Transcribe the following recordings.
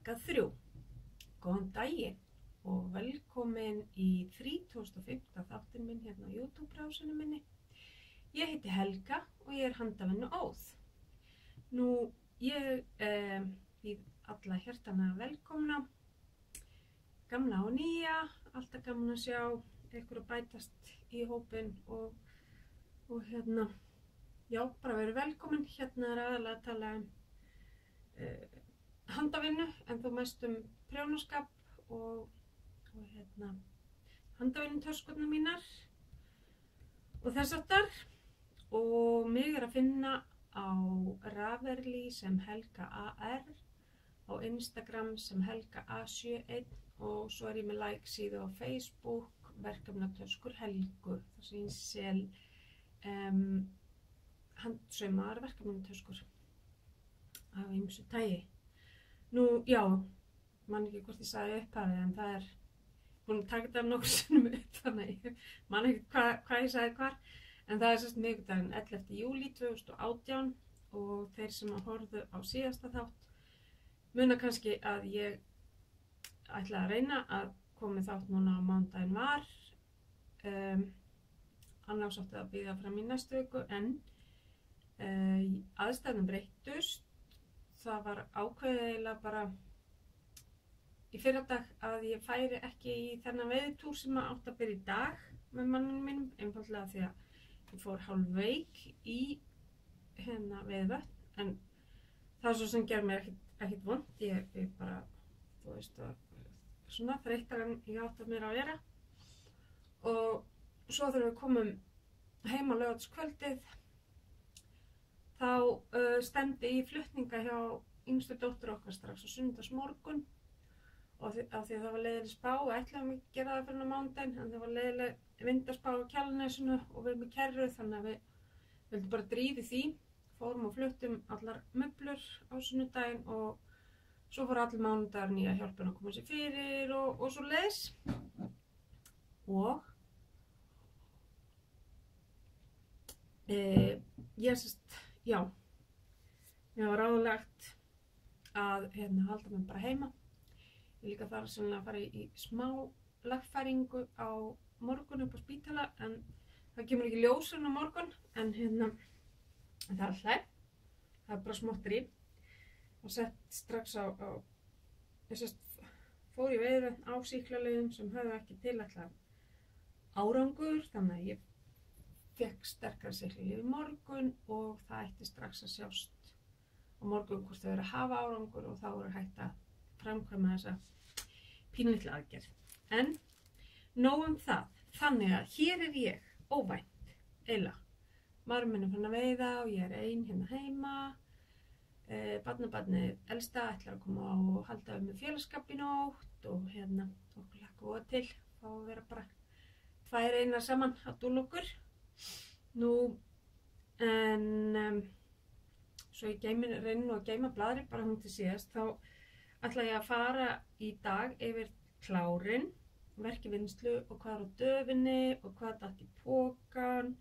Helga 3. Góðan daginn og velkomin í 35. þáttinn minn hérna á YouTube-brásinu minni. Ég heiti Helga og ég er handavinnu Óð. Nú, ég býð alla hjartanlega velkomna, gamla og nýja, alltaf gaman að sjá ykkur að bætast í hópinn og hérna, já, bara verið velkomin. Hérna er aðalega að tala handavinnu, en þó mest prjónaskap og hérna, handavinnutöskurnar mínar og þess aftar. Og mig er að finna á Ravelli sem Helga AR, á Instagram sem Helga A71 og svo er ég með like síðu á Facebook, verkefnatöskur Helgu, þar sem ég sel handsaumaðar verkefnatöskur af ýmsu tagi. Nú, já, man ekki hvort ég sagði upphafið, en það er búin að taka þetta nokkur sinnum upp, þannig að ég man ekki hvað ég sagði hvar. En það er sérst miðvikudaginn 11. júlí 2018 og þeir sem horfðu á síðasta þátt muna kannski að ég ætla að reyna að koma með þátt núna á mánudaginn var. Annars átti að bíða fram í næstu viku, en aðstæðum breyttust. Það var ákveðið eiginlega bara í fyrradag að ég færi ekki í þennan veiðitúr sem átti að byrja í dag með mannum mínum, einfaldlega því að ég fór hálf veik í hérna veiðvötn, en það svo sem ger mér ekkert vont. Ég bara, þú veist, svona þreyttar en ég átti að mér að vera. Og svo þegar við komum heim á laugardagskvöldið, þá stefndi í flutninga hjá yngstu dóttur okkar strax á sunnudagsmorgun, og af því að það var leiðileg spá og ætlaðum ekki að gera það fyrir mánudaginn, en það var leiðileg vindaspá á Kjalarnesinu og við með kerru, þannig að við vildum bara drífa í því. Fórum og fluttum allar möblur á sunnudaginn og svo fór allir mánudagurinn í að hjálpa henni að koma sér fyrir og svo leiðis. Og já, mér var ráðlagt að halda mig bara heima. Ég líka þarf sennilega að fara í smá lagfæringu á morgun upp á spítala, en það kemur ekki ljósun á morgun, en það er alltaf, það er bara smottir í. Og sett strax ég fór í veiðvötn á sýklalyfjum sem höfðu ekki tilætlað árangur, þannig að ég fekk sterkara sýklalyf í morgun og það ætti strax að sjást á morgun hvort þau eru að hafa árangur, og þá eru hægt að framkvæma þessa pínlitla aðgerð. En nóg það. Þannig að hér er ég óvænt, eiginlega. Maðurinn minn er fann að veiða og ég er ein hérna heima. Barnabarnið elsta ætlar að koma og halda með félagsskap í nótt, og okkur hlakka til fá að vera bara tvær einar saman að dúlla okkur. Nú, en svo ég reyni nú að geyma blaðri bara hún til síðast, þá ætla ég að fara í dag yfir klárin, verkivinnslu og hvað er á döfinni og hvað datt í pokan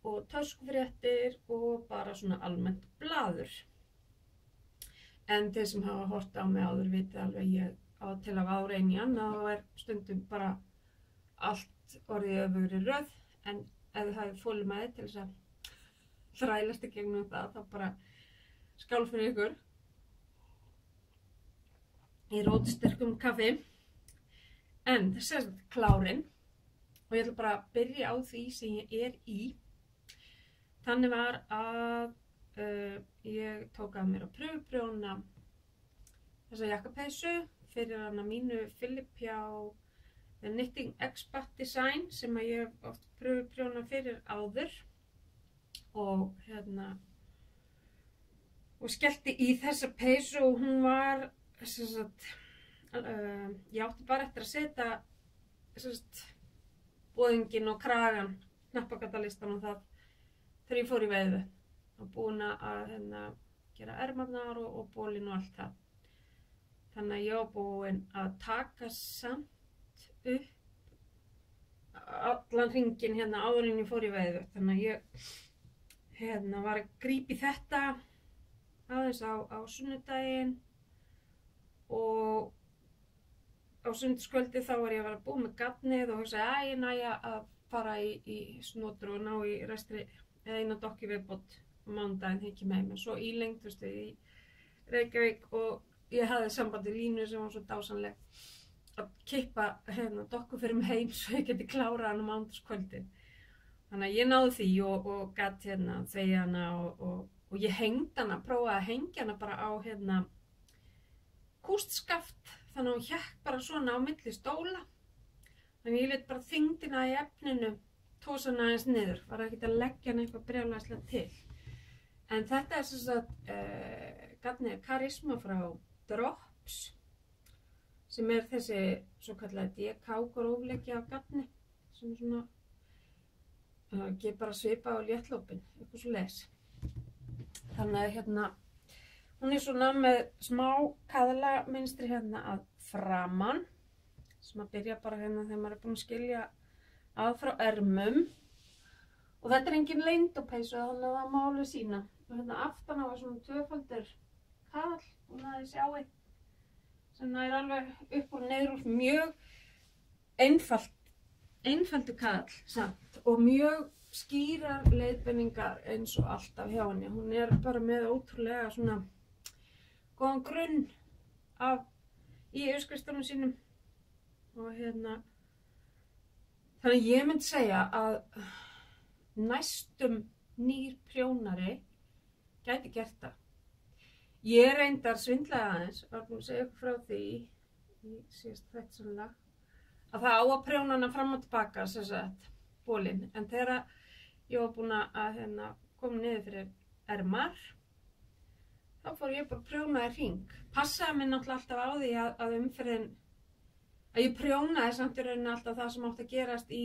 og töskufréttir og bara svona almennt blaður. En þeir sem hafa hort á mig áður viti alveg ég á til að ára einn í annað og er stundum bara allt orðið öfugri röð, en ef þið hafið þolinmæði til þess að þrælast í gegnum það, þá bara skál fyrir ykkur í rótsterkum kaffi. En þessi er klárin og ég ætla bara að byrja á því sem ég er í. Þannig var að ég tók að mér að pröfuprjóna þessa jakkapeysu fyrir hana mínu Philip hjá The Knitting Expert Design, sem að ég hef oft pröfuprjóna fyrir áður, og og skellti í þessa peysu og hún var ég átti bara eftir að setja boðinginn og kragan, hnappagátalistan og það þegar ég fór í veiðu og búin að gera ermarnar og bólinn og allt það. Þannig að ég var búin að taka samt upp allan hringinn áður en ég fór í veiðu. Þannig að ég var að grípa í þetta aðeins á sunnudaginn og á sunnudagskvöldi þá var ég að vera búin með gatnið og hugsaði að ég næja að fara í snotur og ná í restri eða eina dokki viðbót á mánudaginn þegar ég kem heim. En svo ílengdust við í Reykjavík og ég hafði samband við Línu sem var svo dásamleg að kippa dokku fyrir mig heim svo ég geti klárað hana á mánudagskvöldið. Þannig að ég náði því og gat þvegið hana og ég hengdi hana, prófaði að hengja hana bara á kústskaft, þannig að hún hékk bara svona á milli stóla. Þannig ég lét bara þyngdina í efninu tósa hana aðeins niður, var ekki að leggja hana eitthvað brjálæðislega til. En þetta sem sagt gatnið Karisma frá Drops, sem þessi svo kallaði DK-grófleiki af gatni, sem svona ekki bara svipa á léttlópin, eitthvað svo les. Þannig að hún svona með smá kaðlamynstri að framan, sem að byrja bara þegar maður búinn að skilja að frá ermum. Og þetta engin leyndopeysu, þannig að það má alveg sýna. Og aftan á var svona tvöfaldur kaðall, og það sjáið, sem það alveg upp og niður úr, mjög einfaldur kaðall samt og mjög skýrar leiðbeiningar eins og alltaf hjá henni. Hún bara með ótrúlega svona góðan grunn í yfirskriftunum sínum og þannig að ég myndi segja að næstum nýr prjónari gæti gert það. Ég reyndar svindlaði aðeins, var búin að segja ykkur frá því í síðast þætti sannlega, að það á að prjóna hana fram og tilbaka, sem sagt, bólinn. En þegar ég var búin að koma niður fyrir ermar, þá fór ég bara að prjóna í hring. Passaði mér náttúrulega alltaf á því að umferðin, að ég prjónaði samt í rauninni alltaf það sem átti að gerast í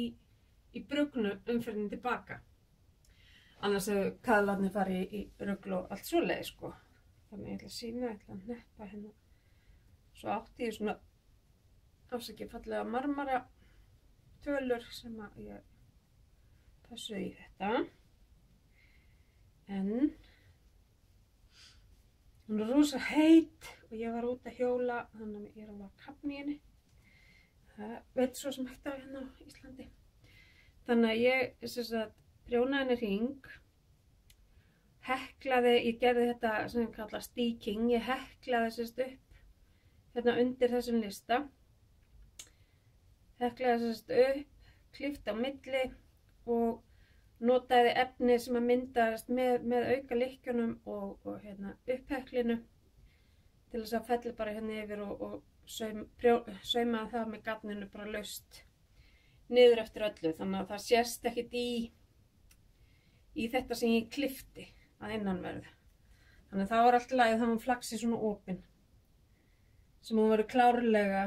brugnu umferðin tilbaka. Annars hefur kaðlarnir farið í rugl og allt svoleiðis, sko. Þannig ég ætla að sýna, ég ætla að hneppa Svo átti ég svona afsakið fallega marmara tölur sem að ég passuði í þetta. En hún rosa heit og ég var út að hjóla, þannig að ég alveg að kafna í henni. Það veit svo sem hægt á á Íslandi. Þannig að ég prjónaði henni hring, heklaði, ég gerði þetta sem ég kalla stíking, ég heklaði upp undir þessum lista. Heklaði upp, klippt á milli og notaði efni sem að myndaðist með auka lykkjunum og uppheklinu til þess að felli bara yfir og saumaði það með gatninu bara laust niður eftir öllu. Þannig að það sést ekkert í þetta sem ég klippti að innanverðu. Þannig að það var allt í lagi, þá var flaxi svona opinn sem hún verið klárlega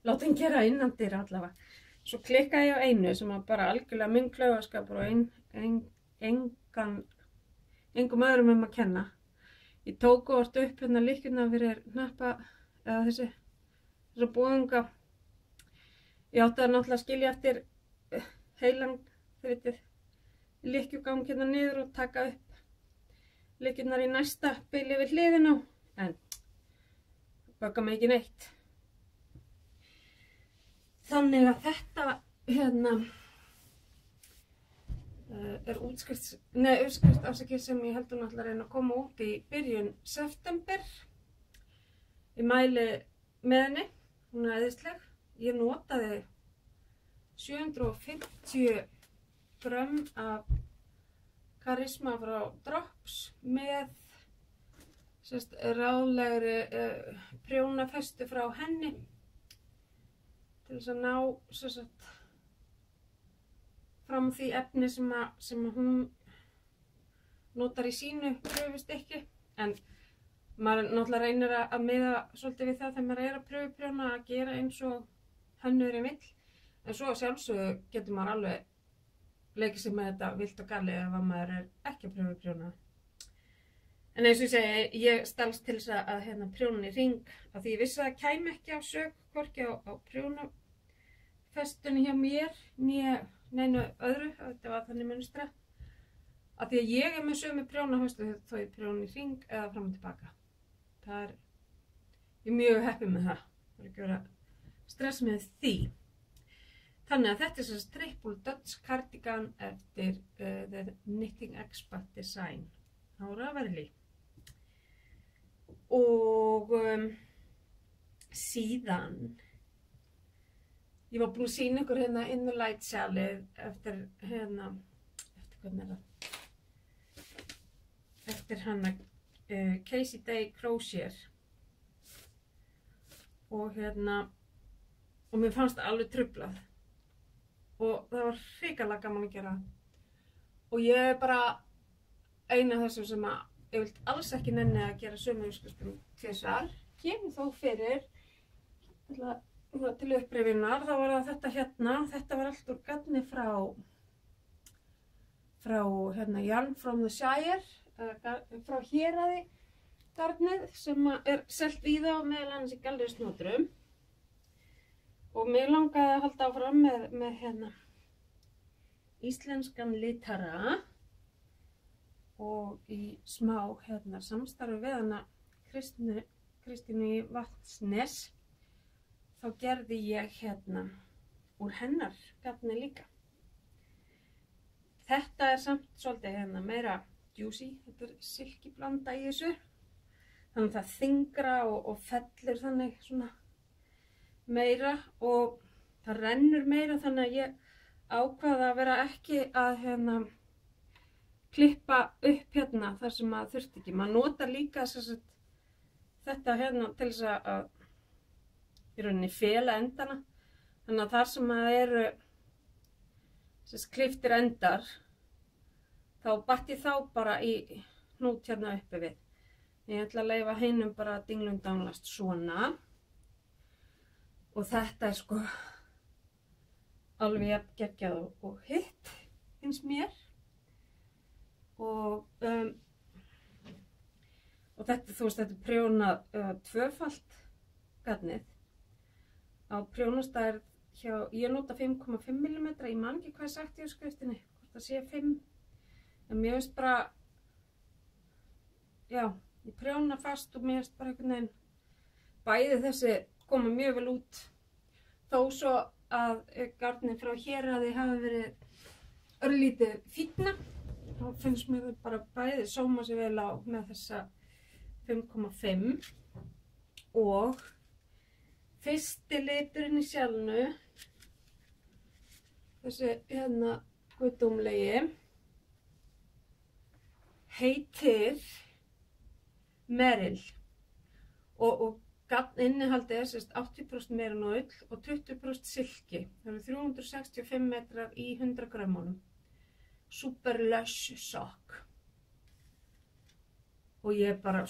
látin gera innandyra allavega. Svo klikkaði ég á einu sem var bara algjörlega minn klaufaskapur og engum öðrum að kenna. Ég tók og orðið upp lykkjuna fyrir hnappa eða þessa búðunga. Ég átti að náttúrulega skilja eftir heilan lykkjugang niður og taka upp lykkjurnar í næsta bili við hliðina á, en bögga mig ekki neitt. Þannig að þetta uppskrift afsakið sem ég heldur náttúrulega að reyna að koma út í byrjun september. Ég mæli með henni, hún æðisleg. Ég notaði 750 grömm af Karisma frá Drops með ráðlegri prjónafestu frá henni til þess að ná fram því efni sem að hún notar í sínu pröfustykki. En maður náttúrulega reynir að miða svolítið við það þegar maður að pröfuprjóna að gera eins og hönnuðurinn vill. En svo sjálfsögðu getur maður alveg leikið sér með þetta vilt og galið ef maður ekki að pröfuprjóna. En eins og ég segi, ég stalst til þess að prjóna í hring af því ég vissi að það kæmi ekki á sök, hvorki á prjónafestunni hjá mér, neinu öðru, þetta var þannig munstra. Af því að ég með sömu prjónafestu þó ég prjóna í hring eða fram og tilbaka. ég er mjög heppin með það. Það er ekki verið að stressa með því. Þannig að þetta er sem triple Dutch cardigan eftir The Knitting Expert Design á Ravelry. Og síðan, ég var búin að sýna ykkur hérna In the Light sjalið eftir hvernig er það? Eftir hana Casey Day Crozier. Og og mér fannst það alveg truflað. Og það var hrikalega gaman að gera. Og ég er bara eina af þessum sem ég vilt alls ekki nenni að gera sömu uppskriftum tvisvar. Kemur þó fyrir, til upprifunar, þá var það þetta hérna. Þetta var allt úr garni frá Yarn from the Shire, frá Héraði garnið sem er selt víða og meðal annars í Gallerísnótrum. Og mér langaði að halda áfram með íslenskan litara og í smá samstarfi við hana Kristínu í Vatnsnes. Þá gerði ég úr hennar garni líka. Þetta er samt svolítið meira juicy, þetta er silkiblanda í þessu. Þannig að það þyngra og fellur þannig svona meira og það rennur meira, þannig að ég ákvaða að vera ekki að klippa upp þar sem maður þurfti ekki. Maður notar líka þetta til þess að í rauninni fela endana, þannig að þar sem maður eru klipptir endar þá batt ég þá bara í hnút uppi við. Ég ætla að leyfa hinum bara að dinglundanglast svona. Og þetta er sko alveg jafn geggjað og hitt, finnst mér. Og þetta, þetta er prjónað tvöfalt garnið. Á prjónastærð ég nota 5,5 mm, ég man ekki hvað sagt í uppskriftinni, hvort það sé 5. En mér finnst bara, já, ég prjóna fast og mér finnst bara einhvern veginn bæði þessi koma mjög vel út, þó svo að garnið frá Héraði hafi verið örlítið fínna. Þá finnst mér bara bæði sóma sig vel á með þessa 5,5. Og fyrsti liturinn í sjálfnu, þessi guðdómlegi, heitir Merrill. Og innihaldið er 80% merinóll og 20% silki. Það eru 365 metrar í 100 grammunum. Super lush sock. Og ég bara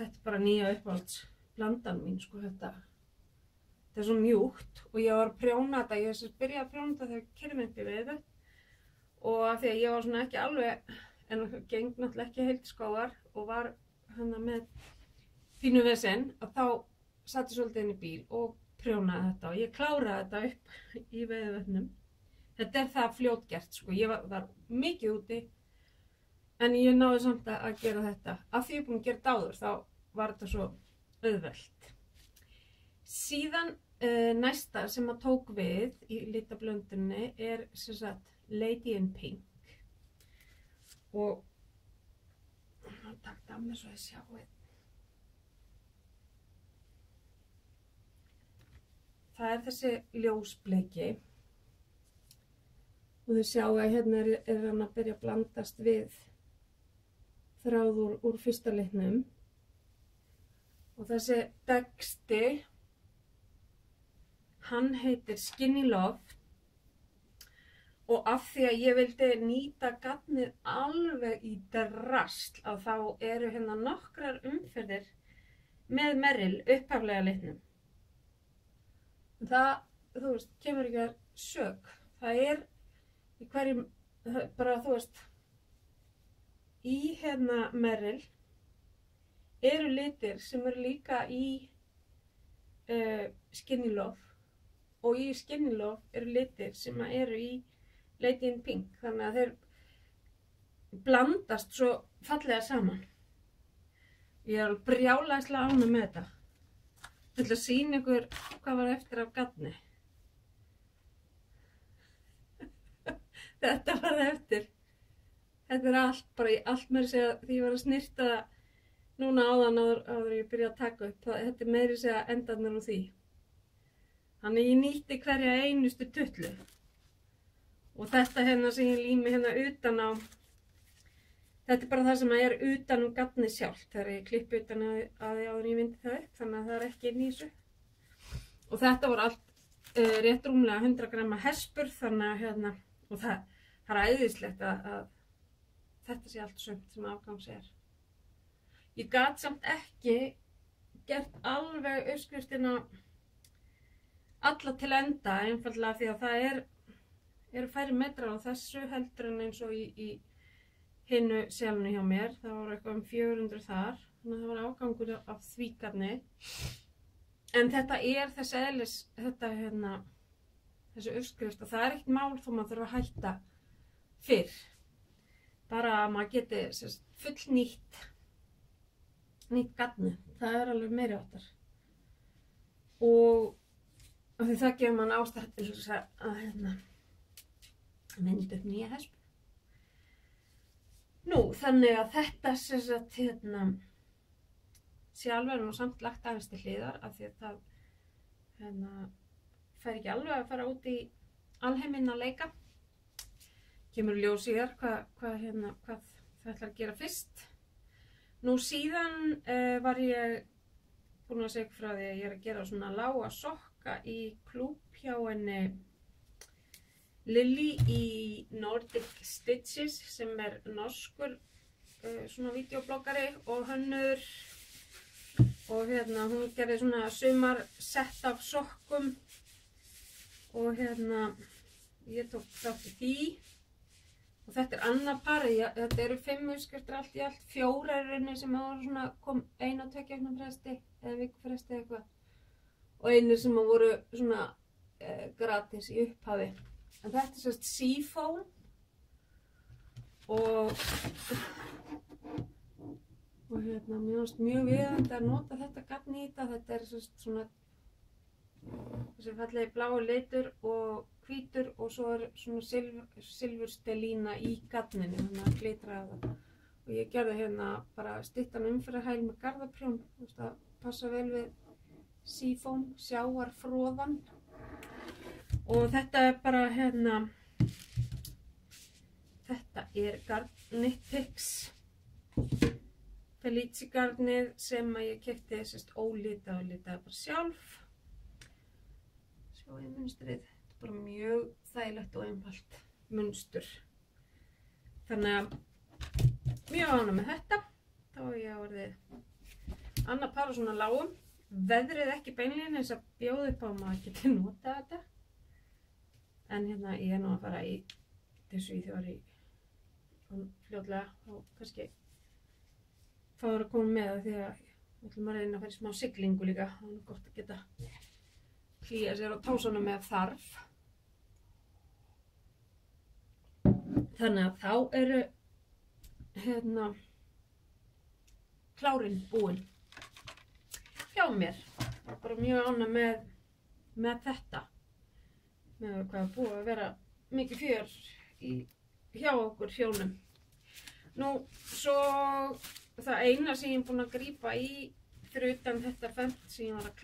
þetta er bara nýja uppáhaldsblandan mín þetta er svo mjúkt og ég var að prjóna þetta. Ég byrjaði að prjóna þetta þegar ég keyrði mig upp í veiðu og af því að ég var svona ekki alveg, en það geng náttúrulega ekki heilt skóar og var með fínu vesen, að þá satt ég svolítið inn í bíl og prjónaði þetta og ég kláraði þetta upp í veiðuvötnum. Þetta er það fljótgert ég var mikið úti en ég náði samt að gera þetta. Af því ég er búin að gera þetta áður þá var þetta svo auðvelt. Síðan næsta sem að tók við í litablöndunni er Lady in Pink og takk það af mér svo ég sjái. Það er þessi ljósbleiki og þið sjáu að hérna er hann að byrja að blandast við þráð úr fyrsta litnum og þessi texti hann heitir Skinny Love og af því að ég vildi nýta garnið alveg í drasl að þá eru hérna nokkrar umferðir með Merrill upphaflega litnum. Það, þú veist, kemur ekki að sök. Það er í hverjum, bara þú veist, í hérna Merrill eru litir sem eru líka í Skinny Love og í Skinny Love eru litir sem eru í Lady in Pink, þannig að þeir blandast svo fallega saman Ég er alveg brjálæðislega ánægð með þetta. Ég ætla að sýna ykkur hvað var eftir af gatni. Þetta var eftir. Þetta allt, bara allt meira segja því ég var að snirta núna áðan áður ég byrja að taka upp. Þetta meira segja endarnir úr því. Þannig ég nýtti hverja einustu tutlu. Og þetta hérna sem ég lími hérna utan á, þetta bara það sem er utan gatnið sjálft. Þegar ég klippi utan að því áður ég vindi það upp, þannig að það ekki inn í þessu. Og þetta voru allt rétt rúmlega 100 gramma hespur, þannig að hérna, og það er æðislegt að þetta sé allt sumt sem afgangs er. Ég gat samt ekki gert alveg uppskriftina alla til enda, einfaldlega því að það eru færri metrar á þessu heldur en eins og í hinnu selinu hjá mér. Það voru eitthvað 400 þar, þannig að það var afgangur af því gatni. En þetta þess eðlis, þessi uppskrift, og það er ekkert mál þó maður þurfa að hætta fyrr. Bara að maður geti fullnýtt gatni. Það er alveg meiri áttar. Og því það gefur mann ástæðu til þess að mynda upp nýja hespu. Nú, þannig að þetta sé alveg nú samt lagt aðeins til hliðar af því að það fær ekki alveg að fara út í alheiminn að leika. Kemur ljós í þér hvað það ætlar að gera fyrst. Nú síðan var ég búin að segja frá því að ég er að gera svona lága sokka í klúb hjá henni Lilly í Nordic Stitches sem er norskur svona vídeobloggari og hönnur og hún gerði svona sumarsett af sokkum og ég tók þátt í því og þetta er annað par, þetta eru 5 uppskriftir allt í allt, 4 sem voru svona kom 1 á 2 vikna fresti eða viku fresti eitthvað og einir sem voru svona gratis í upphafi. En þetta er seafoam og mér finnst mjög viðeigandi að nota þetta gatni í þetta. Þetta er svona þessi fallegi blái litur og hvítur og svo er svona silfurstelína í gatninu, þannig að glitra það. Og ég gerði hérna bara styttan umferðarhæl með garðaprjón, það passa vel við seafoam, sjávarfroðan. Og þetta er bara þetta er Garnitix Felici garnið sem að ég keypti ólitað og litaði bara sjálf. Sjáu ég munstrið, þetta er bara mjög þægilegt og einfalt munstur. Þannig að mjög ánægð með þetta. Þá er ég orðið annað par og svona lágum. Veðrið ekki beinlínis að bjóða upp á maður geti notað þetta. En ég er nú að fara í þessu í þjóri fljótlega og kannski fáður að koma með það því að við ætlum að reyna að fara í smá siglingu líka. Það er gott að geta klíja sér á tásunum með þarf. Þannig að þá eru klárin búin hjá mér. Það er bara mjög ánægð með þetta. Með hvað er búið að vera mikið fjör hjá okkur hjónum. Nú, svo það eina sem ég er búin að grípa í fyrir utan þetta þrennt sem ég var að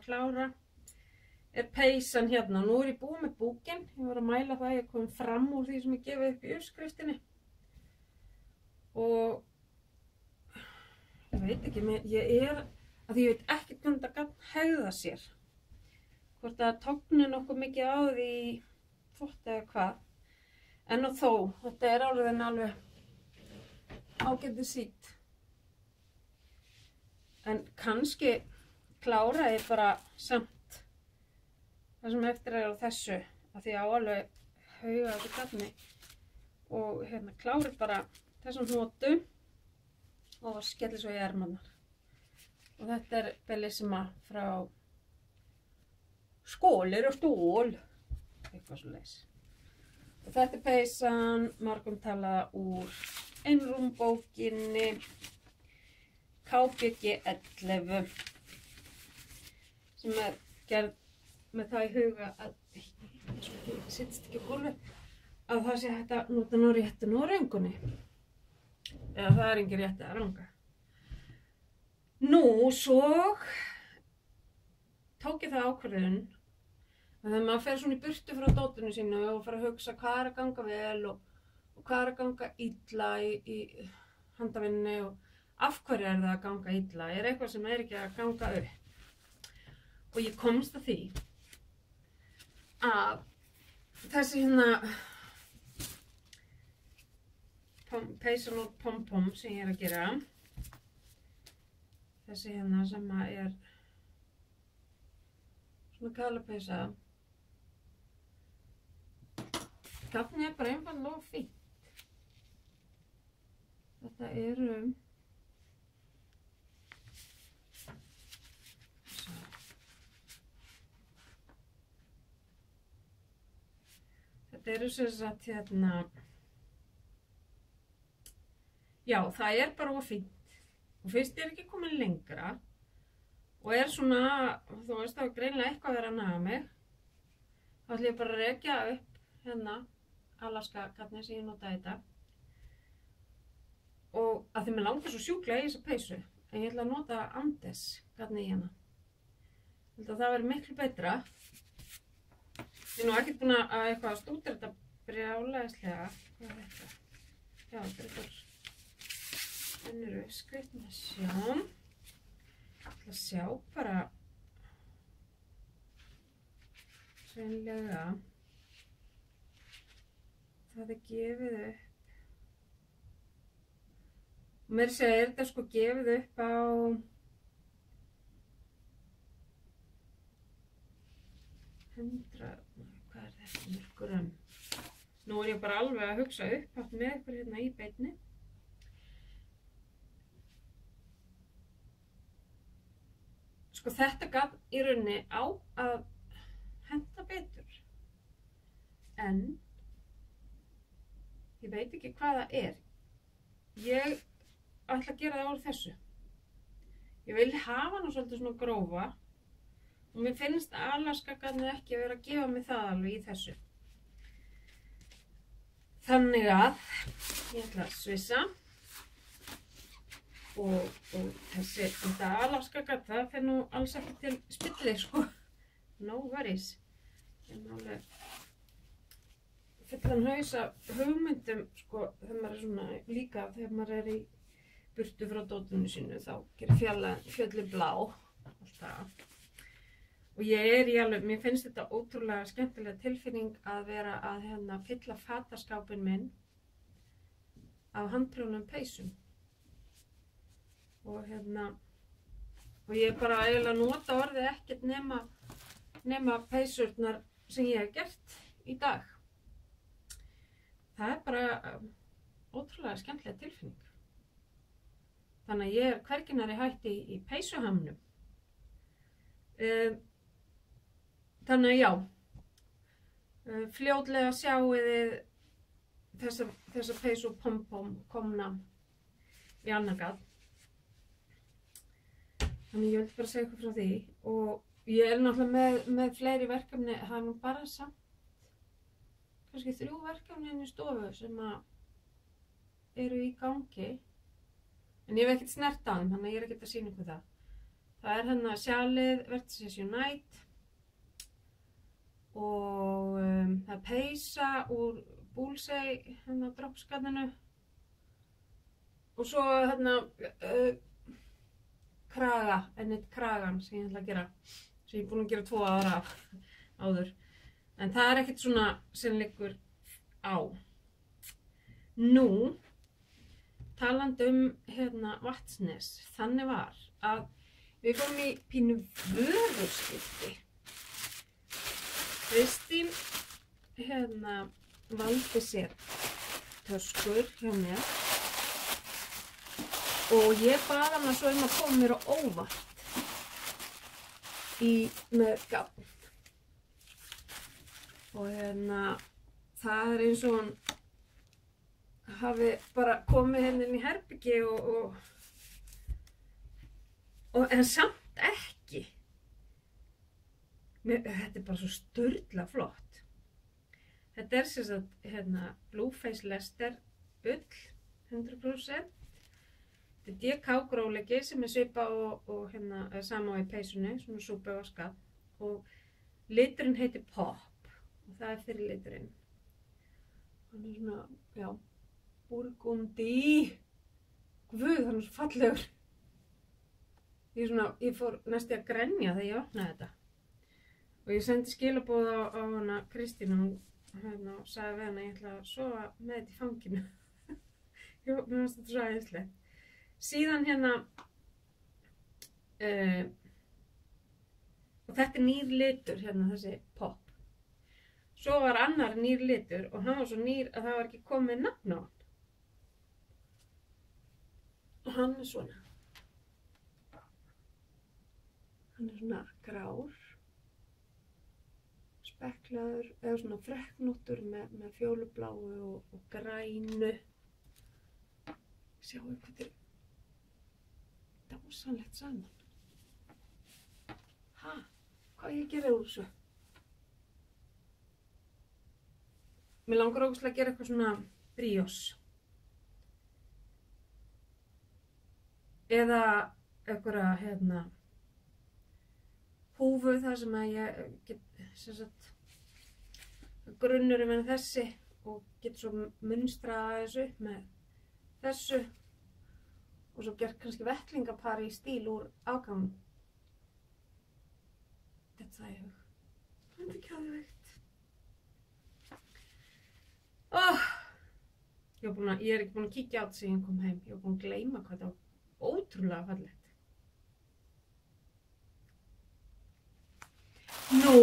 klára er peysan hérna. Nú er ég búið með búkinn, ég var að mæla það, ég kom fram úr því sem ég gefið upp í uppskriftinni. Og ég veit ekki, ég veit ekkert hvernig þetta gat hegða sér. Hvort það tókni nokkuð mikið á því þvott eða hvað. En og þó, þetta er alveg ágætið sýtt. En kannski klára ég bara samt það sem eftir er á þessu. Af því ég á alveg hauga þessu gatni. Og klára bara þessum hnotu og skelli svo í ermarnar. Og þetta er Bellissima frá Skólir og stól, eitthvað svo leys. Og þetta er peysan margumtalaða úr einrúmbókinni KBG 11 sem gerð með það í huga að ég sittst ekki á gólfi að það sé hægt að nota nú réttinu og röngunni eða það engin rétti að ranga. Nú, svo tók ég það ákvörðun að þegar maður fer svona í burtu frá dótinu sínu og fara að hugsa hvað að ganga vel og hvað að ganga illa í handavinni og af hverju það að ganga illa, eitthvað sem ekki að ganga upp. Og ég komst að því að þessi peysan og pom-pom sem ég að gera, þessi sem svona galapeysa, gafni bara einfaldlega fínt. Þetta eru sem sagt já, það bara of fínt og fyrst ekki komin lengra og svona, þú veist, það greinilega eitthvað að vera að naga mig þá ætla ég bara að rekja upp Alaska garnið sem ég notaði þetta og að því mér langar svo sjúklega í þessa peysu en ég ætla að nota Andes garnið í hana. Ég held að það veri miklu betra. Ég er nú ekkert búin að eitthvað að stúdera þetta brjálæðislega. Hvað þetta? Já, þetta önnur uppskrift með að sjá. Ég ætla að sjá bara hreinlega það gefið upp. Og mér segir þetta sko gefið upp á 100, hvað þetta grömm? Nú ég bara alveg að hugsa upphátt með ykkur hérna í beinni. Sko þetta gaf í rauninni á að henta betur. En ég veit ekki hvað það er. Ég ætla að gera það úr þessu. Ég vil hafa hana svolítið svona grófa og mér finnst Alaska garnið ekki að vera að gefa mig það alveg í þessu. Þannig að ég ætla að svissa og þetta Alaska garn það fer nú alls ekki til spilli sko. No worries. Ég er alveg fullan haus af hugmyndum sko þegar maður svona líka þegar maður í burtu frá dótinu sínu þá gerir fjöllin blá alltaf. Og ég í alveg, mér finnst þetta ótrúlega skemmtilega tilfinning að vera að fylla fataskápinn minn af handprjónum peysum. Og og ég bara eiginlega nota orðið ekkert nema peysurnar sem ég hef gert í dag. Það bara ótrúlega skemmtilega tilfinning. Þannig að ég hvergi nærri hætt í peysuhamnum. Þannig að já, fljótlega sjáið þið þessa peysu og pom-pom komna í annan garn. Þannig ég vil bara segja ykkur frá því og ég náttúrulega með fleiri verkefni, það nú bara samt kannski 3 verkefni inn í stofu sem eru í gangi. En ég hef ekkert snert á þeim, þannig að ég ekkert að sýna ykkur það. Það er sjalið Vertices Unite og það er peysa úr Bullseye dropsgarninu og svo kraga, kragan sem ég ætla að gera, sem ég er búin að gera 2 aðra áður. En það er ekkert svona sem liggur á. Nú, talandi Vatnsnes, þannig var að við fórum í pínu vöruskipti. Kristín valdi sér töskur hjá mér og ég bað hana svo að koma mér á óvart með gafn. Og það er eins og hún hafi bara komið inn í herbyggi og En samt ekki. Þetta bara svo sturla flott. Þetta sem sagt, Blueface Leicester ull, 100%. Þetta DK gróleiki sem svipað og sama á í peysunni, svona súpervaskað. Og liturinn heitir Pop og það fyrir liturinn. Hann svona, já, burgundi. Guð, hann svo fallegur. Ég fór næstu að grenja þegar ég opnaði þetta. Og ég sendi skilaboð á hana Kristínu og sagði við hana að ég ætla að sofa með þetta í fanginu. Mér fannst þetta svo æðislegt. Síðan og þetta nýr litur, þessi Pop. Svo var annar nýr litur og hann var svo nýr að það var ekki komið nafn á hann. Og hann svona. Hann svona grár. Speklaður, eða svona frekknóttur með fjólubláu og grænu. Sjáu hvað þetta dásamlegt saman. Hvað ég gera úr þessu? Mér langar ógeðslega að gera eitthvað svona brioche. Eða einhverja, húfu þar sem að ég get, grunnurum en þessi og get svo munstrað þessu upp með þessu og svo gert kannski vettlingapari í stíl úr afganginum. Þetta það í hug. Þetta er geðveikt. Ég er ekki búin að kíkja á þetta sem ég kom heim. Ég var búin að gleyma hvað þetta var ótrúlega fallegt. Nú,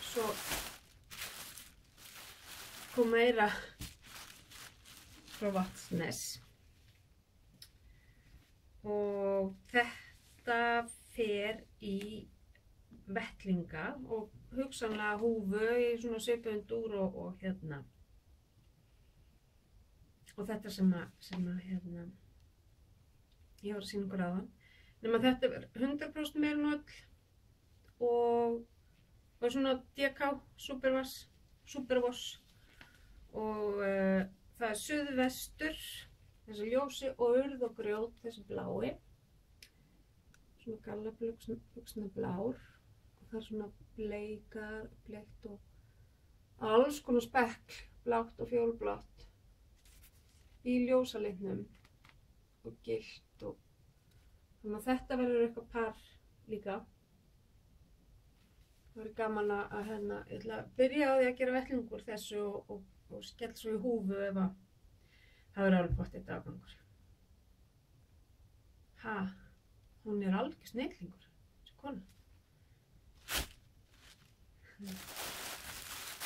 svo kom meira frá Vatnsnes og þetta fer í vettlinga og hugsanlega húfu í svona svipuðum dúr og þetta sem ég var að sýna ykkur áðan. Nema þetta er 100% merinóll og svona DK Superwash og það er suðvestur, þessi ljósi og urð og grjót, þessi blái. Svona gallabuxna blár og það er svona bleikt og alls konar spekl, blátt og fjólblátt í ljósalitnum og gylt og þannig að þetta verður eitthvað par líka. Það verður gaman að ég ætla að byrja á því að gera vettling úr þessu og skella svo í húfu ef að það verður alveg pottitt afgangur. Hún er algjör snillingur, þessi kona.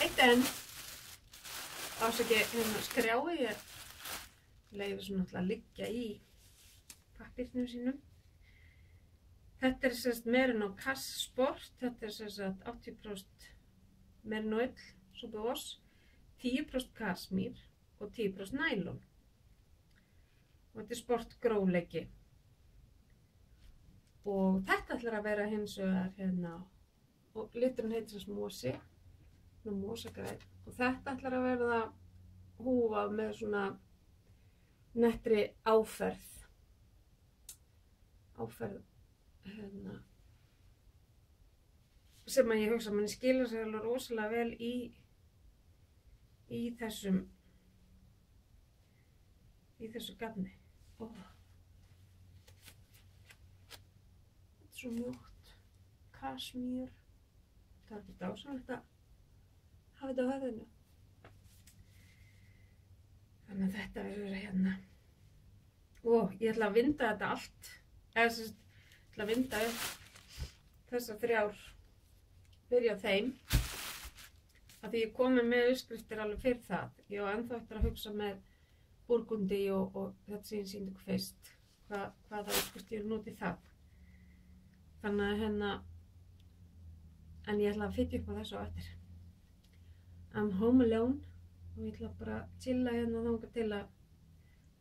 Eitt enn, ásaki skrjái, ég leyfi svo náttúrulega að liggja í pappírnum sínum. Þetta er sérst Merino Cass Sport, þetta er sérst 80% Merino-ull, Superwash, 10% kasmír og 10% nælon. Og þetta er sport gróleiki. Og þetta ætlar að vera hins vegar og liturinn heitir þess mosi, mosagræn. Og þetta ætlar að verða húfa með svona nettri áferð sem að ég hugsa að manni skilur sig alveg rosalega vel í þessu gafni. Þetta er svo mjúkt, kasmír, það er ekki dásamlegt að hafa þetta á höfðinu. Þannig að þetta verður ég ætla að vinda þetta allt, ég ætla að vinda upp þessar 3, byrja á þeim, af því ég komi með uppskriftir alveg fyrir það. Ég var ennþá eftir að hugsa með burgundi og þetta sem ég sýndi ykkur fyrst, hvaða uppskrift ég noti það. Þannig að en ég ætla að fylla upp á þessu á eftir. I'm home alone og ég ætla bara að chilla þangað til að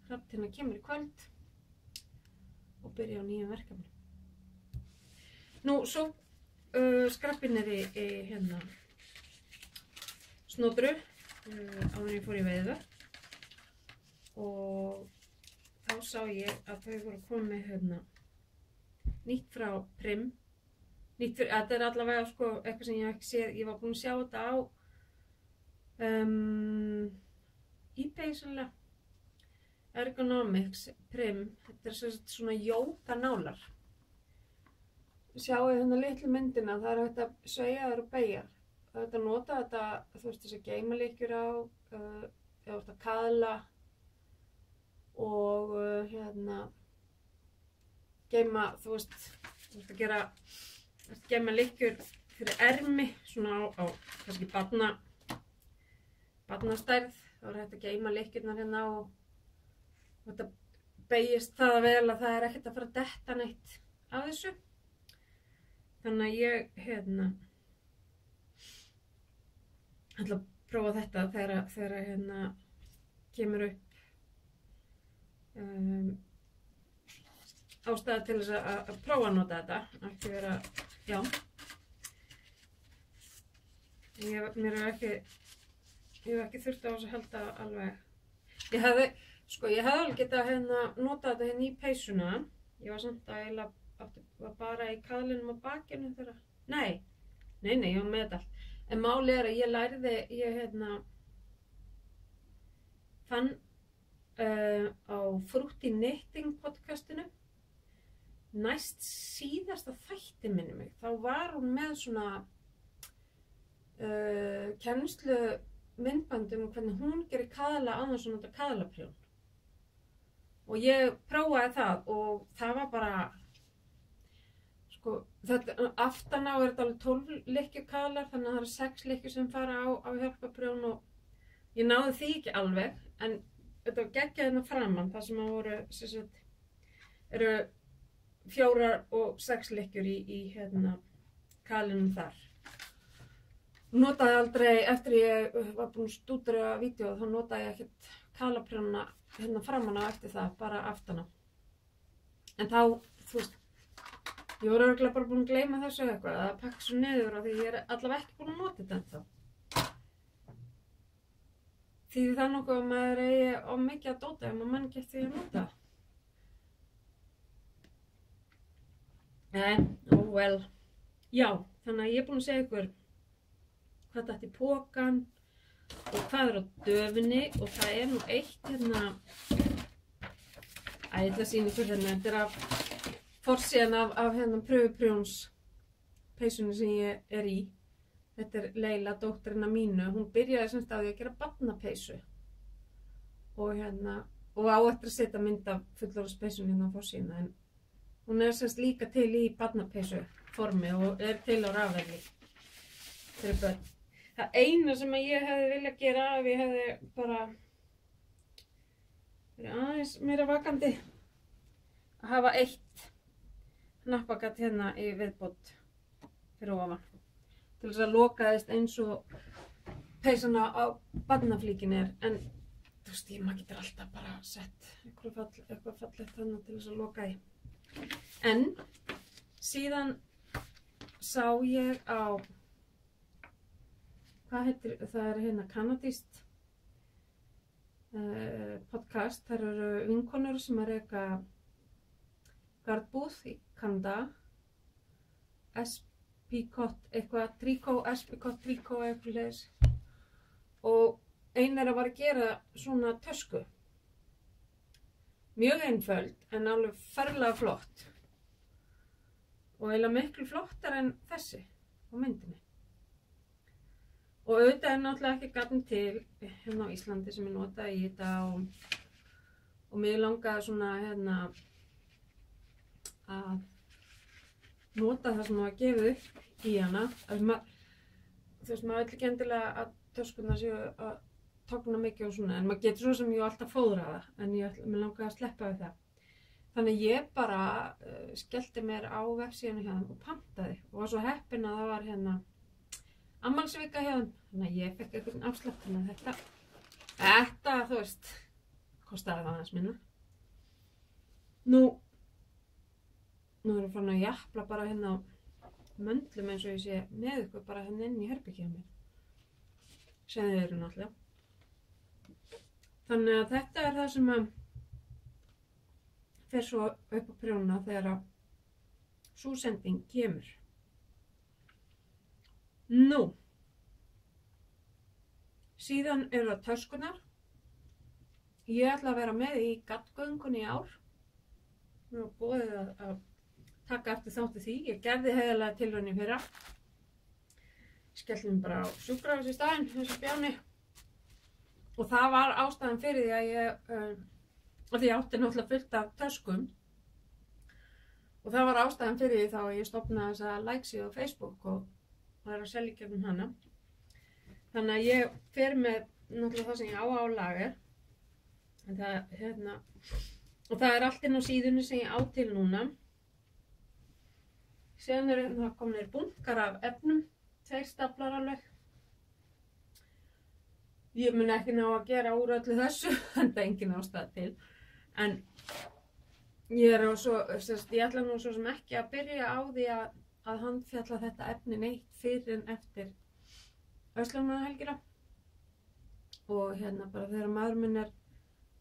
Hrafn kemur í kvöld og byrja á nýjum verkefni. Nú, svo skrappinn í hérna Snótru áður en ég fór í veiðar og þá sá ég að þau voru að koma með hérna nýtt frá Prim. Þetta allavega sko eitthvað sem ég hef ekki séð. Ég var búin að sjá þetta á eBay sannlega. Ergonomics Prim. Þetta svona jóganálar. Sjáu hérna litlu myndina, það hægt að sveigja þær og beygja. Það hægt að nota þetta, þú veist, þess að geymalykkjur á, eða að kaðla og hérna geyma, þú veist að geyma lykkjur fyrir ermi, svona á kannski barnastærð. Þá hægt að geyma lykkjurnar hérna og þetta beygist það vel að það ekkert að fara að detta neitt af þessu. Þannig að ég ætla að prófa þetta þegar kemur upp ástæða til þess að prófa að nota þetta. Ekki vera, já. Ég hef ekki þurft á þess að halda alveg. Ég hefði alveg getað nota þetta hérna í peysuna. Ég var samt að eiginlega var bara í kaðlinum á bakinu þeirra. Nei, ég var með þetta allt. En málið að ég lærði, fann á Fruity Knitting podcastinu, næst síðasta þætti minni mig, þá var hún með svona kennslu myndbandum hvernig hún gerir kaðla án þess að nota kaðlaprjón. Og ég prófaði það og það var bara þetta, aftan á þetta alveg 12 lykkjukaðlar, þannig að það eru 6 lykkjur sem fara á hjálpaprjón og ég náði því ekki alveg, en þetta var geggjað hérna framan, það sem voru, eru 4 og 6 lykkjur í kaðlinum þar. Notaði aldrei, eftir ég var búin að stúdera vídeóið, þá notaði ég ekkert kaðlaprjónuna hérna framan á eftir það, bara aftan á. En þá, þú veist, ég voru örugglega bara búin að gleyma þessu eitthvað, að pakka svo niður af því ég allavega ekki búin að nota þetta ennþá. Þýðir það nokkuð að maður eigi of mikið að dóta ef maður mann ekki eftir því að nota. Well. Já, þannig að ég er búin að segja ykkur hvað datt í pokann og hvað á döfinni og það nú eitt hérna, ég ætla að sýna ykkur þetta er af forsíðan af pröfuprjóns peysunni sem ég í. Þetta er Leila, dótturina mínu. Hún byrjaði semst á því að gera barnapeysu og á eftir að setja mynd af fullorðinspeysunni hérna á forsíðuna, en hún semst líka til í barnapeysu formi og til á rafverði fyrir börn. Það eina sem ég hefði viljað gera ef ég hefði bara verið aðeins meira vakandi að hafa eitt hnappagat hérna í viðbót fyrir ofan til þess að lokaðist eins og peysana á barnaflíkin en þú veist, maður getur alltaf bara sett eitthvað fallegt þannig til þess að loka í. En síðan sá ég á, hvað heitir, það hérna kanadískt podcast, þar eru vinkonur sem reka garðbúð í Kanada, Espicot eitthvað, Espicot Tricot eitthvað leis, og ein var að gera svona tösku, mjög einföld en alveg ferlega flott og eiginlega miklu flottar en þessi á myndinni. Og auðvitað náttúrulega ekki gatinn til hérna á Íslandi sem ég notaði í þetta og mig langaði svona að nota það sem var gefið upp í hana. Þú veist, maður vill ekki endilega að töskurnar séu að togna mikið og svona, en maður getur svo sem ég alltaf fóðra það, en mig langaði að sleppa við það. Þannig ég bara skellti mér á vefsíðuna hjá þeim og pantaði og var svo heppin að það var afmælisvika hjá þeim, þannig að ég fekk einhvern afslátt, þannig að þetta, þú veist, kostaði það aðeins minna. Nú, nú erum farin að japla bara hérna á möndlum eins og ég sé með ykkur bara hérna inn í herbergið á mér. Sem þið eru náttúrulega. Þannig að þetta er það sem að fer svo upp á prjóna þegar að sú sending kemur. Nú, síðan eru það töskunar. Ég ætla að vera með í gaddgöngunni í ár. Mér var boðið að taka eftir þátti því. Ég gerði heiðarlega tilraun í fyrra. Skellti mig bara á sjúkrahús í staðinn, þessu bjáni. Og það var ástæðan fyrir því að ég átti náttúrulega fullt af töskum. Og það var ástæðan fyrir því þá að ég stofnaði þessa likesíðu á Facebook og það er að selja gegnum hana. Þannig að ég fer með náttúrulega það sem ég á lager. Og það er allt inn á síðunni sem ég á til núna. Síðan það komnir bunkar af efnum, 2 staflar alveg. Ég mun ekki ná að gera úr öllu þessu, en það er engin ástæða til. En ég ætla nú svo sem ekki að byrja á því að handfjalla þetta efni neitt fyrir en eftir verslunarmannahelgina. Og hérna bara þegar maður minn er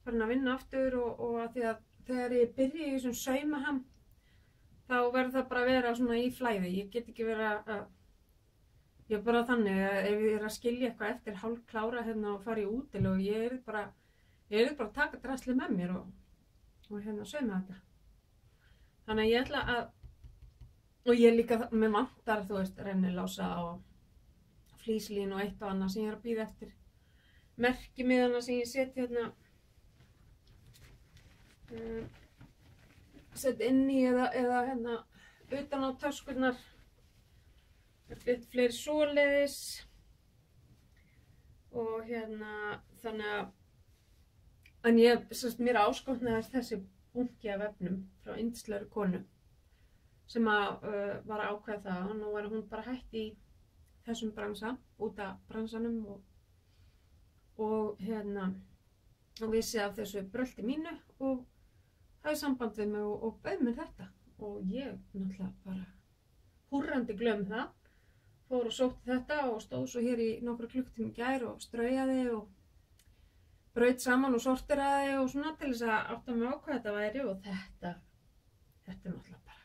farin að vinna aftur og að því að þegar ég byrja í þessum saumaham, þá verður það bara að vera svona í flæði. Ég get ekki verið að ég er bara þannig að ef ég er að skilja eitthvað eftir hálf klára hérna og fara í útilegu, ég er bara að taka drasli með mér og hérna sauma þetta. Þannig að ég ætla að, og ég líka með vantar, þú veist, rennilása og flíslín og eitt og annað sem ég er að bíða eftir. Merkimiðana sem ég seti hérna, seti inn í eða hérna utan á töskurnar. Fleiri svoleiðis og hérna þannig að en ég, mér áskotnaðist þessi bunki af efnum frá yndislegri konu sem að var að ákveða það og nú var hún bara hætt í þessum bransa, út af bransanum og hérna og vissi af þessu brölti mínu og hafði samband við mig og bauð mér þetta og ég náttúrulega bara húrrandi glömm það. Fór og sótti þetta og stóð svo hér í nokkra klukkutíma í gær og straujaði og braut saman og sorteraði og svona til þess að átta mig á hvað þetta væri og þetta er náttúrulega bara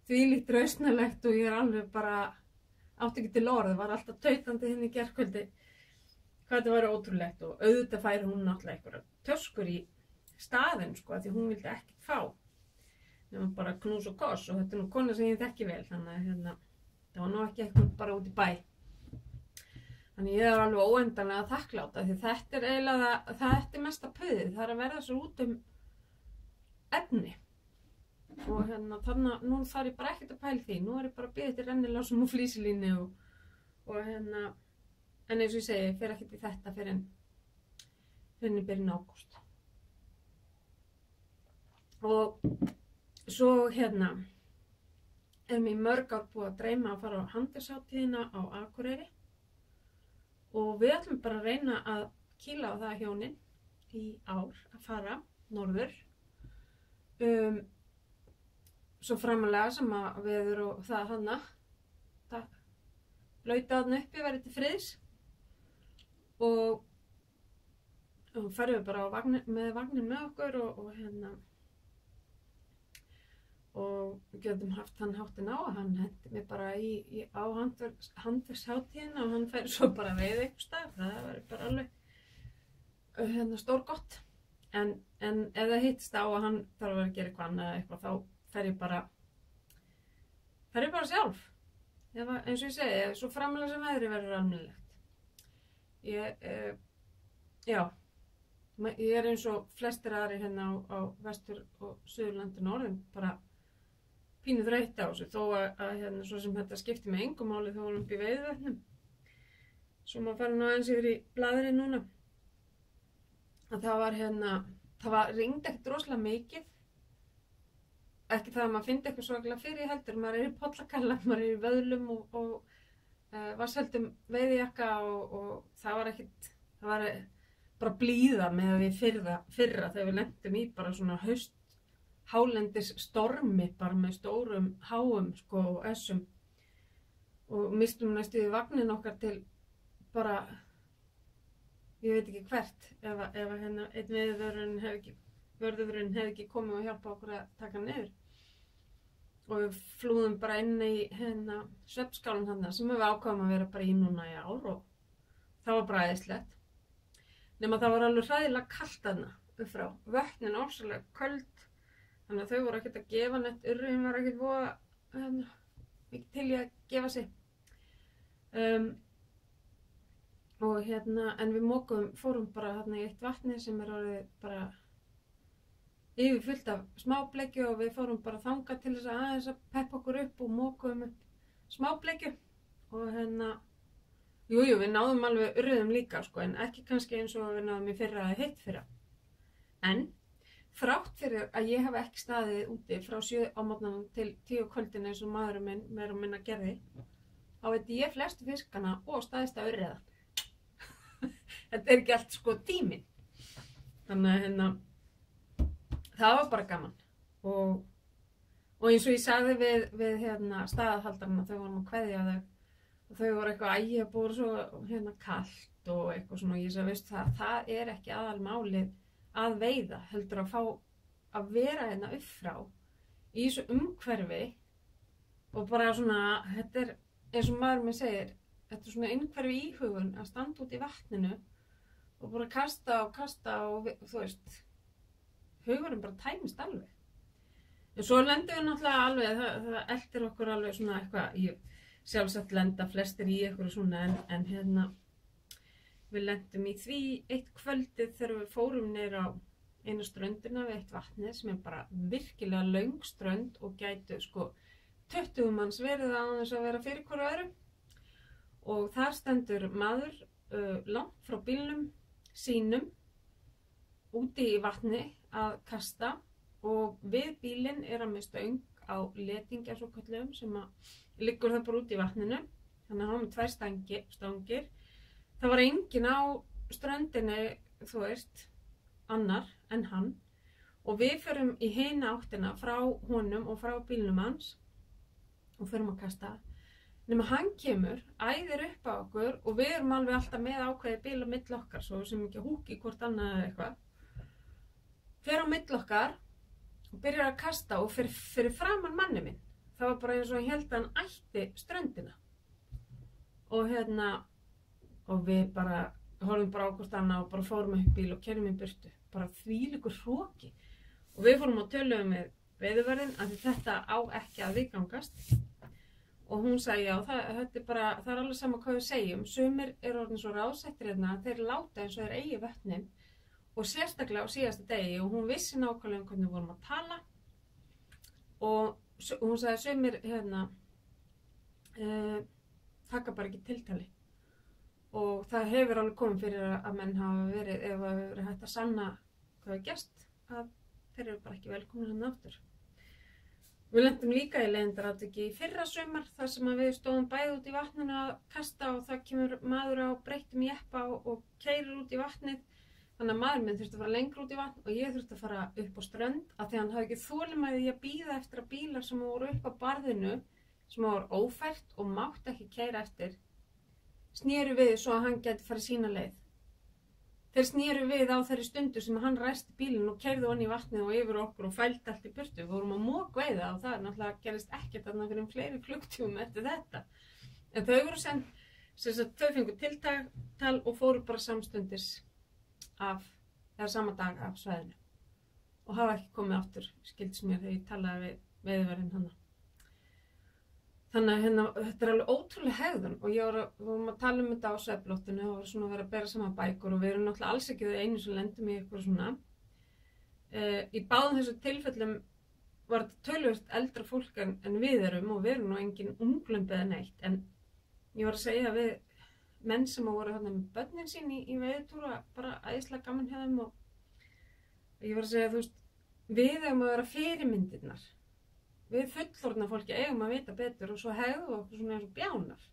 þvílíkt rausnalegt og ég er alveg bara átti ekki til orð, var alltaf tautandi hinn í gærkvöldi hvað þetta væri ótrúlegt og auðvitað færi hún náttúrulega einhverja töskur í staðinn sko því hún vildi ekkert fá nema bara knús og koss og þetta er nú kona sem ég þekki vel þannig að hérna það var nú ekki eitthvað bara út í bæ. Þannig ég er alveg óendanlega þakkláta því þetta er eiginlega þetta er mesta puðið. Það er að verða svo út efni. Og hérna þannig nú þarf ég bara ekkert að pæla því. Nú er ég bara að bíða eftir rennilásum og flísilíni og hérna en eins og ég segi, ég fer ekkert í þetta fyrir en í byrjun ágúst. Og svo hérna mér mörg ár búið að dreyma að fara á handverkshátíðina á Akureyri og við ætlum bara að reyna að kýla á það hjónin í ár að fara norður svo framalega sem að veður og það hana það blauta þarna uppi verið til friðs og ferðum við bara á með vagnin með okkur og hérna og við getum haft hann háttinn á að hann hendi mig bara á handverkshátíðina og hann færi svo bara veið einhvers staðar, það verður bara alveg hérna stórgott en ef það hittst á að hann þarf að gera eitthvað annað eða eitthvað þá fer ég bara sjálf eins og ég segi, svo framalega sem veðri verður almennilegt ég er eins og flestir aðrir hérna á vestur og suðurlandinu orðin bara pínu þreytt á þessu, þó að hérna svo sem þetta skipti með engu máli þó hann upp í veiðivötnum. Svo maður fara nú aðeins yfir í blaðrið núna. Að það var hérna, ringdi ekkert rosalega mikið. Ekki það að maður fyndi eitthvað svakalega fyrir heldur, maður er í pollakalla, maður er í vöðlum og vatnsheldum veiðijakka og það var ekkert, það var bara blíða með við fyrra þegar við lentum í bara svona hálendis stormi bara með stórum háum sko og essum og mistum næstu við vagnin okkar til bara ég veit ekki hvert ef hérna einn vörðurinn hefði ekki komið og hjálpa okkur að taka hann niður og við flúðum bara inn í hérna svefnskálinn þarna sem við ákváðum að vera bara í núna í ár og það var bara æðislegt nema það var alveg hræðilega kalt þarna upp frá, vötnin ofsalega köld þannig að þau voru ekkert að gefa neitt urriðin var ekkert voða ekki til í að gefa sig og hérna en við fórum bara hérna í eitt vatni sem orðið bara yfirfullt af smábleikju og við fórum bara þangað til þess að aðeins að peppa okkur upp og mokuðum upp smábleikju og hérna jújú, við náðum alveg urriðum líka sko en ekki kannski eins og við náðum í fyrra eða hitt fyrra en þrátt fyrir að ég hef ekki staðið úti frá 7 á morgnanum til 10 kvöldin eins og maðurinn minn meira og minna gerði þá veit ég flestu fiskana og staðista urriðan þetta ekki allt sko tíminn þannig að hérna það var bara gaman og eins og ég sagði við hérna staðhaldarna þau vorum að kveðja þau og þau voru eitthvað ég búið svo hérna kalt og eitthvað svona og ég sagði veist það ekki aðalmálið að veiða heldur að fá að vera hérna upp frá í þessu umhverfi og bara svona þetta eins og maður mér segir þetta svona umhverfi íhugun að standa út í vatninu og bara kasta og þú veist hugurinn bara tæmist alveg en svo lendum við náttúrulega alveg það eltir okkur alveg svona eitthvað sjálfsagt lenda flestir í eitthvað svona en hérna við lendum í því eitt kvöldið þegar við fórum niður á eina ströndina við eitt vatni sem bara virkilega löng strönd og gætu sko 20 manns verið á þess að vera fyrir hverju öðru og þar stendur maður langt frá bílnum sínum úti í vatni að kasta og við bílinn hann með stöng á letingja svo kallum sem liggur það bara út í vatninu þannig að hann með 2 stangir það var enginn á ströndinni þú veist annar en hann og við förum í hina áttina frá honum og frá bílnum hans og förum að kasta nema hann kemur, æðir upp á okkur og við erum alveg alltaf með ákveðið bíl á milli okkar svo sem ekki húki hvort annað eða eitthvað fer á milli okkar og byrjar að kasta og fyrir framan manni minn það var bara eins og ég held að hann ætti ströndina og hérna og við bara horfum bara á hvort annað og bara fórum upp bíl og kerum í burtu bara þvílíkur hroki og við fórum að töluðum með veiðivörðinn að þetta á ekki að viðgangast og hún sagði já, það er alveg sama hvað við segjum sumir orðin svo ráðsettir hérna þeir láta eins og þeir eigi vötnin og sérstaklega á síðasta degi og hún vissi nákvæmlega hvernig við vorum að tala og hún sagði sumir hérna taka bara ekki tiltali og það hefur alveg komið fyrir að menn hafa verið ef það hefur verið hægt að sanna hvað hefur gerst að þeir eru bara ekki velkomin hann aftur við lentum líka í leiðindaratviki í fyrra sumar þar sem við stóðum bæði út í vatninu að kasta og það kemur maður á breyttum jeppa og keyrir út í vatnið þannig að maður minn þurfti að fara lengra út í vatn og ég þurfti að fara upp á strönd af því hann hafði ekki þolinmæði í að bíða eftir að bílar sem voru upp á barðinu sem voru ófært og mátti ekki keyra eftir snéru við svo að hann gæti farið sína leið þeir snéru við á þeirri stundu sem hann ræsti bílinn og keyrði onni í vatnið og yfir okkur og fældi allt í burtu við vorum að mókveiða og það náttúrulega gerist ekkert þarna fyrir fleiri klukktímum eftir þetta en þau voru þau fengu tiltal og fóru bara samstundis sama dag af svæðinu og hafa ekki komið aftur skilds mér þegar ég talaði við veiðivörðinn hana þannig að þetta alveg ótrúlega hegðun og við vorum að tala þetta á svefnloftinu og svona verið að bera saman bækur og við erum náttúrulega alls ekki þau einu sem lendum í eitthvað svona í báðum þessu tilfellum var þetta töluvert eldra fólk en við erum og við erum nú engin unglömb eða neitt en ég var að segja við menn sem voru hérna með börnin sín í veiðitúra bara æðislega gaman hjá þeim og ég var að segja þú veist við eigum að vera fyrirmyndirnar við fullorðna fólki eigum að vita betur og svo hegðu okkur svona eins og bjánar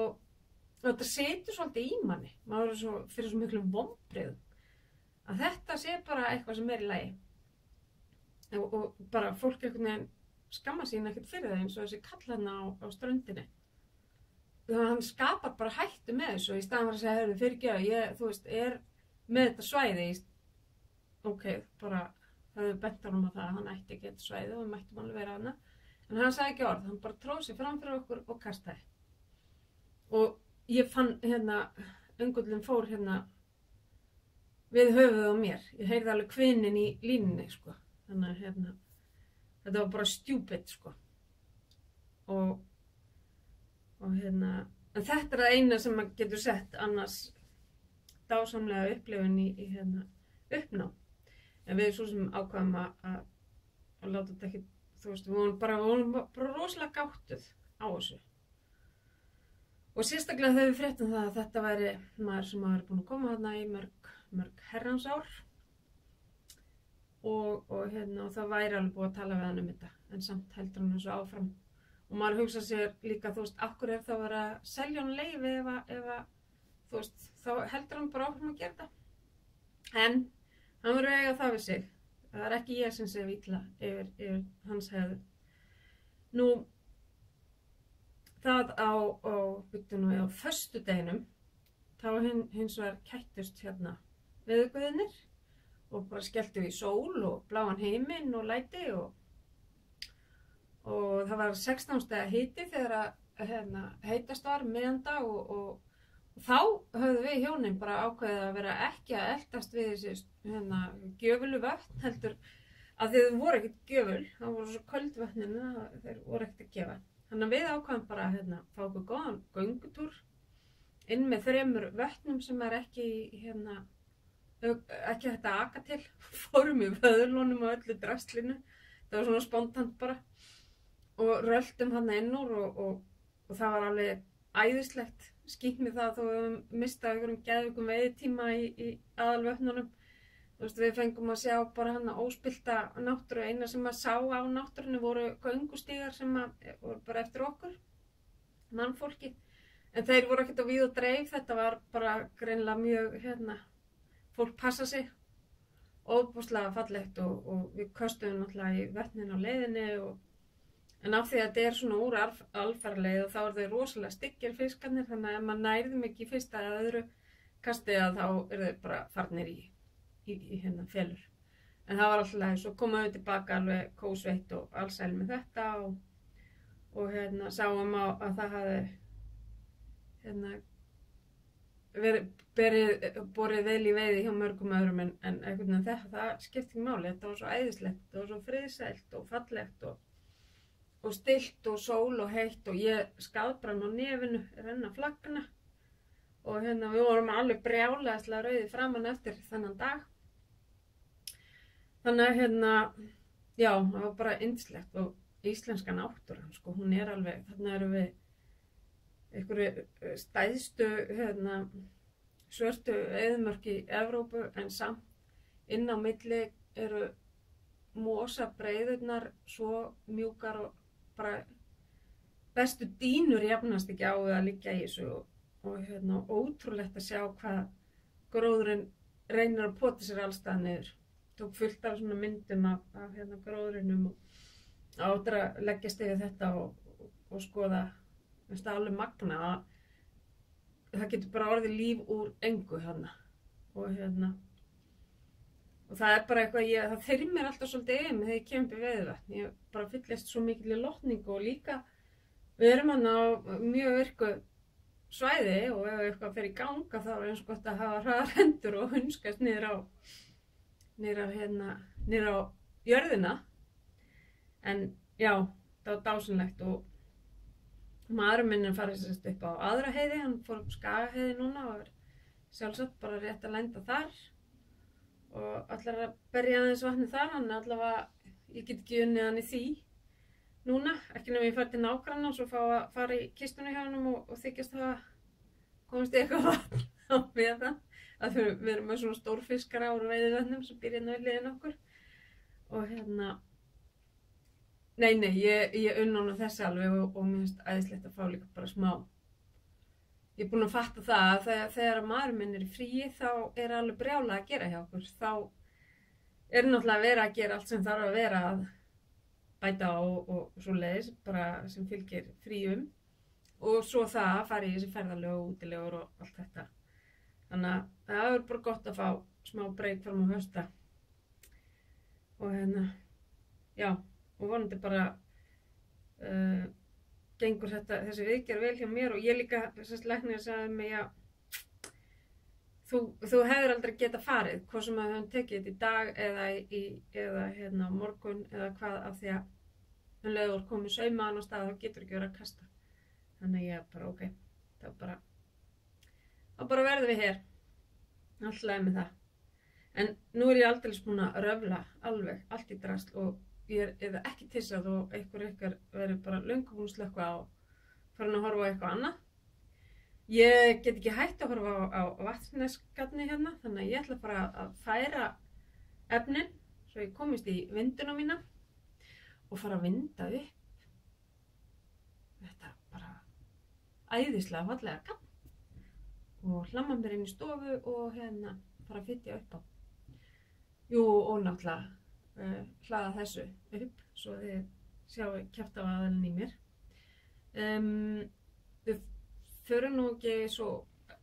og þetta situr svolítið í manni maður er fyrir svo miklu vonbrigðum að þetta sé bara eitthvað sem í lagi og bara fólk einhvern veginn skammar sín ekkert fyrir það eins og þessi kall hérna á ströndinni. Þannig að hann skapar bara hættu með þessu í staðan fyrir að segja, heyrðu, fyrirgeðu, ég, þú veist, er með þetta svæði, ok, bara höfðu bent honum á það að hann ætti ekki þetta svæði og við mættum alveg vera hana. En hann sagði ekki orð, hann bara tróð sig fram fyrir okkur og kastaði. Og ég fann hérna, öngullin fór hérna við höfuð á mér. Ég heyrði alveg kvinin í línunni, sko. Þannig að hérna, þetta var bara stupid, sko. Og hérna, en þetta er það eina sem maður getur sett annars dásamlega upplifun í hérna uppnám. En við svo sem ákvaðum að láta þetta ekki, þú veist, við vorum bara rosalega gáttuð á þessu. Og sérstaklega þegar við fréttum það að þetta væri maður sem hafi búin að koma þarna í mörg herrans ár og hérna, og það væri alveg búið að tala við hann þetta, en samt heldur hann þessu áfram. Og maður hugsa sér líka, þú veist, akkur ef það var að selja hann leyfi ef þú veist, þá heldur hann bara áfram að gera það. En hann verður að eiga það við sig. Það er ekki ég sem sef illa yfir hans hefðu. Nú, það á föstudeginum, þá hins vegar kættust hérna veðurguðirnir og bara skelltu í sól og bláan heiminn og læti og það var 16 stiga hiti þegar að hérna, heitast var miðjandag og þá höfðu við hjónin bara ákveðið að vera ekki að eltast við þessi hérna, gjöfulu vötn heldur að þau voru ekkert gjöful, það voru svo köld vötnin að þeir voru ekkert að gefa. Þannig að við ákveðum bara að hérna, fá okkur góðan göngutúr inn með 3 vötnum sem er ekki hérna, ekki hægt að aka til, fórum í vöðlunum og öllu draslinu, það var svona spontant bara. Og röltum hann inn úr og það var alveg æðislegt skýnt með það þó við mistaði einhverjum geðveikum veiðitíma í aðalvötnunum. Þú veist, við fengum að sjá bara hann óspillta náttúru, eina sem að sá á náttúrunni voru göngustígar sem voru bara eftir okkur, mannfólki. En þeir voru ekkert á víð og dreif, þetta var bara greinilega mjög, hérna, fólk passa sig, óbúslega fallegt og við köstuðum náttúrulega í vötnin á leiðinni en af því að þetta er svona úr alfarleið og þá eru þeir rosalega styggir fiskarnir, þannig að ef maður nærðum ekki í fyrsta eða öðru kastið þá eru þeir bara farnir í hérna felur. En það var alltaf svo komaðu við tilbaka alveg kósveitt og allsæl með þetta og hérna sáum að það hafði hérna borið vel í veiði hjá mörgum öðrum en einhvern veginn það skipti ekki máli, þetta var svo æðislegt, þetta var svo friðsælt og fallegt og stillt og sól og heitt og ég skaðbrann á nefinu, renna flaggana og hérna við vorum alveg brjálæðislega rauði framan eftir þennan dag. Þannig að hérna, já, það var bara yndislegt og íslenska náttúran, sko, hún er alveg, þarna erum við einhverju stæðstu hérna, svörtu eyðimörk í Evrópu en samt inn á milli eru mosabreiðurnar svo mjúkar og bara bestu dýnur jafnast ekki á að liggja í þessu og hérna, ótrúlegt að sjá hvað gróðurinn reynir að pota sér allstað niður. Tók fullt af svona myndum af hérna, gróðurinnum og áttur að leggjast yfir þetta og skoða. Það er alveg magna að það getur bara orðið líf úr engu hérna og hérna og það er bara eitthvað, það þyrmir alltaf svolítið yfir mig þegar ég kemur upp í Veiðivatn. Ég bara fyllist svo mikil í lotningu og líka við erum hann á mjög virku svæði og ef eitthvað fer í ganga þá er eins gott að hafa hraðar hendur og hunskast niður á jörðina. En já, það var dásamlegt og maðurinn minn farið sérst upp á aðra heiði, hann fór upp Skagaheiði núna og er sjálfsagt bara rétt að lenda þar og allar að berja aðeins vatni þar, hann allavega, ég get ekki unnið hann í því núna, ekki nema ég fær til nágranna og svo fá að fara í kistunni hjá honum og þykjast það komast í eitthvað vatn á meðan, að við erum með svona stórfiskara úr Veiðivatnum sem býr hérna við hliðina okkur og hérna, nei, ég unn honum þessi alveg og mér finnst æðislegt að fá líka bara smá. Ég er búin að fatta það að þegar maðurinn minn er í fríi þá er alveg brjálað að gera hjá okkur. er náttúrulega að vera að gera allt sem þarf að vera að bæta á og svoleiðis, bara sem fylgir fríum. Og svo það að fara í þessi ferðalög og útilegur og allt þetta. Þannig að það er bara gott að fá smá breyk fram á hösta. Og já, og vonandi bara gengur þessi viðgerð vel hjá mér og ég líka, læknir sagði mig að þú hefur aldrei getað farið, hvað sem að höfum tekið þetta í dag eða morgun eða hvað af því að leður komið saumaðan á stað þá getur ekki verið að kasta. Þannig að ég bara ok, þá bara verðum við hér, alltaf með það. En nú er ég aldrei búin að röfla alveg, allt í drasl og ég er ekki tissað og ykkar verið bara löngu búin að slökkva á farin að horfa á eitthvað annað. Ég get ekki hægt að horfa á vatnsnesgatni hérna, þannig að ég ætla bara að færa efnin svo ég komist í vinduna mína og fara að vinda upp. Þetta bara æðislega fallega gaman og hlamma mér inn í stofu og fara að fitja upp á. Jú, og náttúrulega hlaða þessu upp svo þið sjáu kjaftaðalinn í mér. Við förum nú ekki svo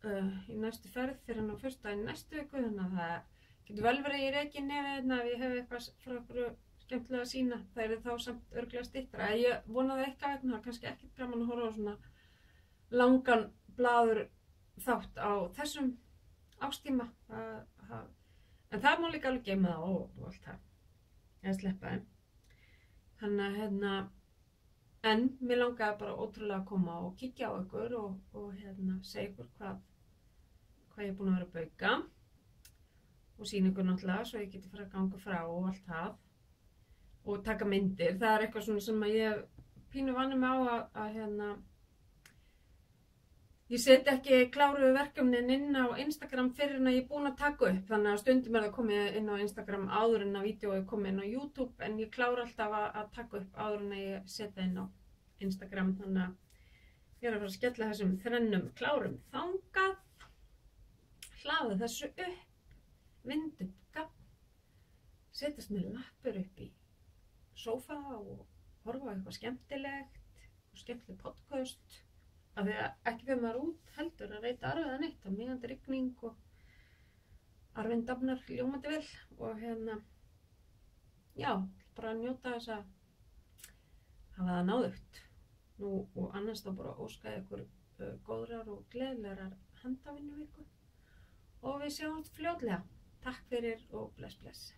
í næstu ferð fyrir á föstudaginn næstu viku, þannig að það getur vel verið í rekinni ef ég hef eitthvað frá okkur skemmtilega að sína. Það er þá samt örugglega styttra. Ég vonaði eitthvað vegna, það er kannski ekkert gaman að horfa á svona langan blaður þátt á þessum árstíma. En það má líka alveg geyma það og allt það. Eða sleppa þeim. Þannig að en mér langaði bara ótrúlega að koma og kíkja á ykkur og segja ykkur hvað ég er búin að vera að bauka og sýna ykkur náttúrulega svo ég geti fara að ganga frá og allt það og taka myndir. Það er eitthvað svona sem að ég pínu vanið mig á að ég set ekki kláruðu verkefnin inn á Instagram fyrir en að ég er búin að taka upp, þannig að stundum er það komið inn á Instagram áður en að vídeóið er komið inn á YouTube, en ég klára alltaf að taka upp áður en að ég setja inn á Instagram, þannig að ég er að fara að skella þessum þrennum klárum þangað, hlaða þessu upp, vinda upp gafn, setjast með lappur upp í sófa og horfa á eitthvað skemmtilegt og skemmtileg podcast. Af því að ekki fyrir maður út heldur að reyta arfiða neitt á migandi rigning og arfinn dafnar ljómandi vel og já, bara að njóta þess að hafa það náðugt. Nú og annars þá bara óska ykkur góðrar og gleðilegar handavinnuviku og við sjáumst fljótlega. Takk fyrir og bless bless.